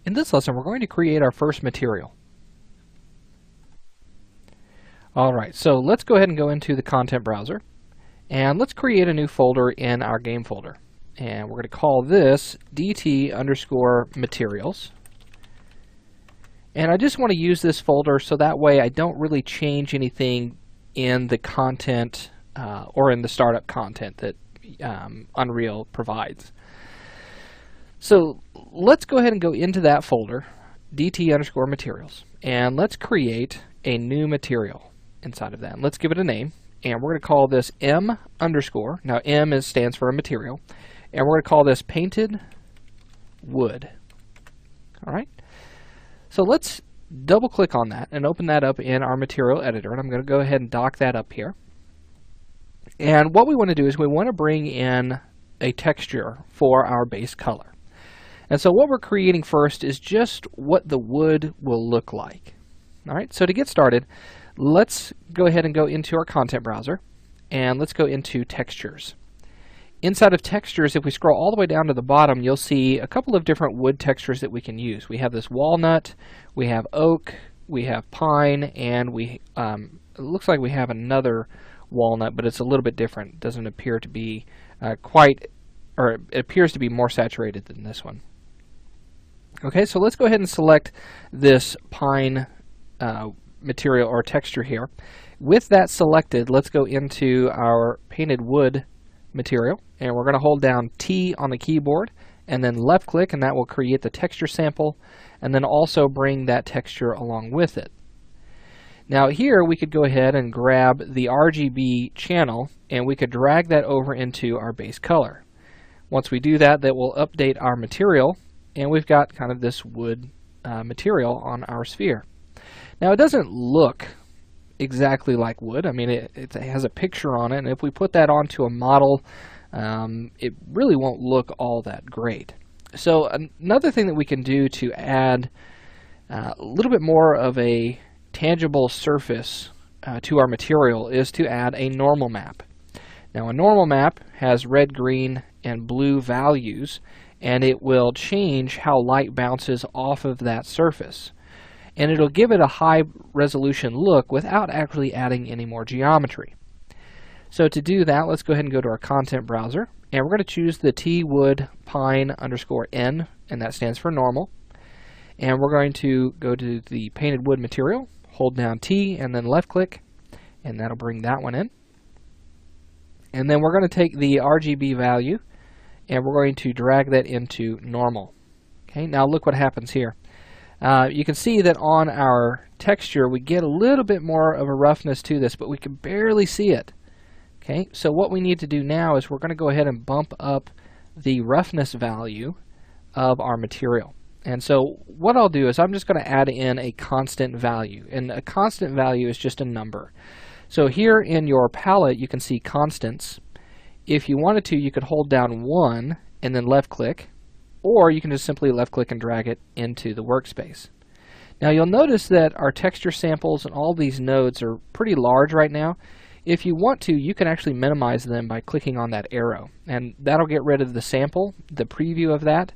In this lesson, we're going to create our first material. Alright, so let's go ahead and go into the content browser, and let's create a new folder in our game folder. And we're going to call this DT_materials. And I just want to use this folder so that way I don't really change anything in the content or in the startup content that Unreal provides. So let's go ahead and go into that folder, DT_materials, and let's create a new material inside of that. And let's give it a name, and we're going to call this M_. Now M stands for a material, and we're going to call this painted wood. All right. So let's double click on that and open that up in our material editor, and I'm going to go ahead and dock that up here. And what we want to do is we want to bring in a texture for our base color. And so what we're creating first is just what the wood will look like. All right, so to get started, let's go ahead and go into our content browser, and let's go into textures. Inside of textures, if we scroll all the way down to the bottom, you'll see a couple of different wood textures that we can use. We have this walnut, we have oak, we have pine, and it looks like we have another walnut, but it's a little bit different. It doesn't appear to be it appears to be more saturated than this one. Okay, so let's go ahead and select this pine material or texture here. With that selected, let's go into our painted wood material, and we're going to hold down T on the keyboard and then left click, and that will create the texture sample, and then also bring that texture along with it. Now here we could go ahead and grab the RGB channel, and we could drag that over into our base color. Once we do that, that will update our material, and we've got kind of this wood material on our sphere. Now it doesn't look exactly like wood. I mean, it has a picture on it, and if we put that onto a model, it really won't look all that great. So another thing that we can do to add a little bit more of a tangible surface to our material is to add a normal map. Now a normal map has red, green, and blue values, and it will change how light bounces off of that surface. And it'll give it a high resolution look without actually adding any more geometry. So to do that, let's go ahead and go to our content browser, and we're going to choose the twood_pine_n, and that stands for normal. And we're going to go to the painted wood material, hold down T and then left click, and that'll bring that one in. And then we're going to take the RGB value and we're going to drag that into normal. Okay, now look what happens here. You can see that on our texture we get a little bit more of a roughness to this, but we can barely see it. Okay, so what we need to do now is we're going to go ahead and bump up the roughness value of our material. And so what I'll do is I'm just going to add in a constant value, and a constant value is just a number. So here in your palette you can see constants. If you wanted to, you could hold down 1 and then left click, or you can just simply left click and drag it into the workspace. Now you'll notice that our texture samples and all these nodes are pretty large right now. If you want to, you can actually minimize them by clicking on that arrow, and that'll get rid of the sample, the preview of that.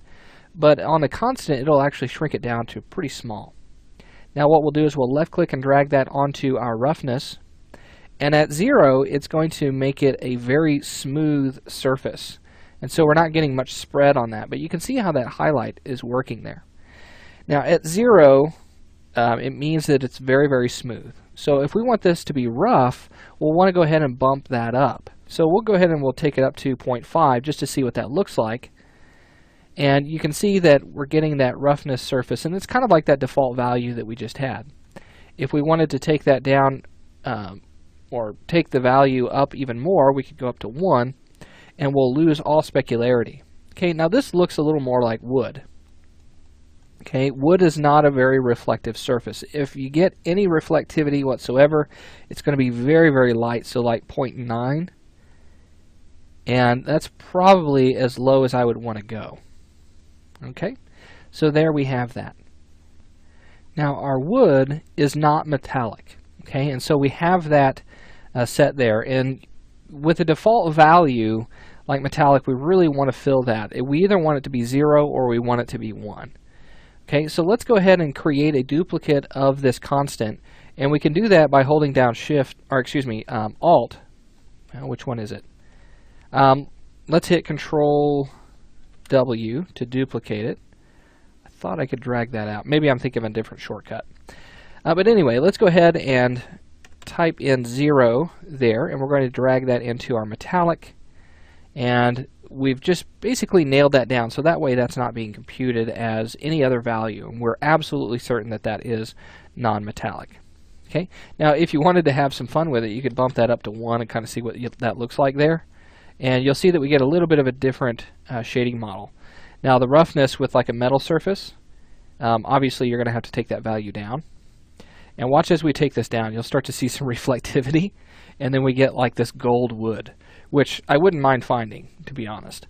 But on the constant, it'll actually shrink it down to pretty small. Now what we'll do is we'll left click and drag that onto our roughness, and at 0 it's going to make it a very smooth surface, and so we're not getting much spread on that, but you can see how that highlight is working there. Now at 0 it means that it's very, very smooth. So if we want this to be rough, we'll want to go ahead and bump that up. So we'll go ahead and we'll take it up to 0.5 just to see what that looks like. And you can see that we're getting that roughness surface, and it's kind of like that default value that we just had. If we wanted to take that down or take the value up even more, we could go up to 1, and we'll lose all specularity. Okay, now this looks a little more like wood. Okay, wood is not a very reflective surface. If you get any reflectivity whatsoever, it's going to be very, very light, so like 0.9, and that's probably as low as I would want to go. Okay, so there we have that. Now our wood is not metallic, okay, and so we have that set there, and with a default value like metallic, we really want to fill that. We either want it to be 0 or we want it to be 1. Okay, so let's go ahead and create a duplicate of this constant, and we can do that by holding down Alt. Which one is it? Let's hit Control W to duplicate it. I thought I could drag that out. Maybe I'm thinking of a different shortcut. But anyway, let's go ahead and type in 0 there, and we're going to drag that into our metallic. And we've just basically nailed that down, so that way that's not being computed as any other value, and we're absolutely certain that that is non-metallic. Okay. Now, if you wanted to have some fun with it, you could bump that up to 1 and kind of see what that looks like there, and you'll see that we get a little bit of a different shading model. Now, the roughness with like a metal surface, obviously you're going to have to take that value down. And watch as we take this down, you'll start to see some reflectivity, and then we get like this gold wood, which I wouldn't mind finding, to be honest.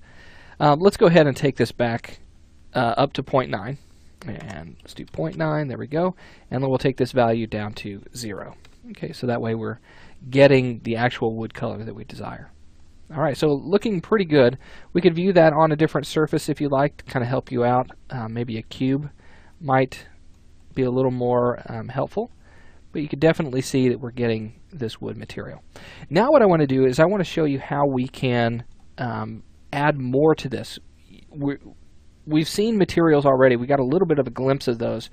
Let's go ahead and take this back up to 0.9, and let's do 0.9, there we go, and then we'll take this value down to 0. Okay, so that way we're getting the actual wood color that we desire. Alright, so looking pretty good. We could view that on a different surface if you like, to kind of help you out. Maybe a cube might be a little more helpful, but you can definitely see that we're getting this wood material. Now what I want to do is I want to show you how we can add more to this. We've seen materials already. We got a little bit of a glimpse of those,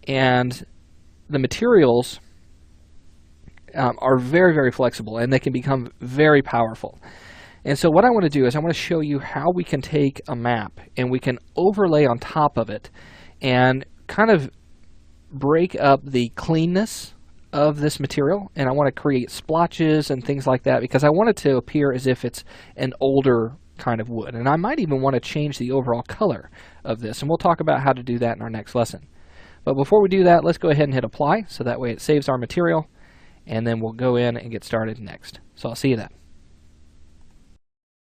and the materials are very, very flexible, and they can become very powerful. And so what I want to do is I want to show you how we can take a map and we can overlay on top of it and kind of break up the cleanness of this material, and I want to create splotches and things like that because I want it to appear as if it's an older kind of wood. And I might even want to change the overall color of this, and we'll talk about how to do that in our next lesson. But before we do that, let's go ahead and hit apply, so that way it saves our material, and then we'll go in and get started next. So I'll see you then.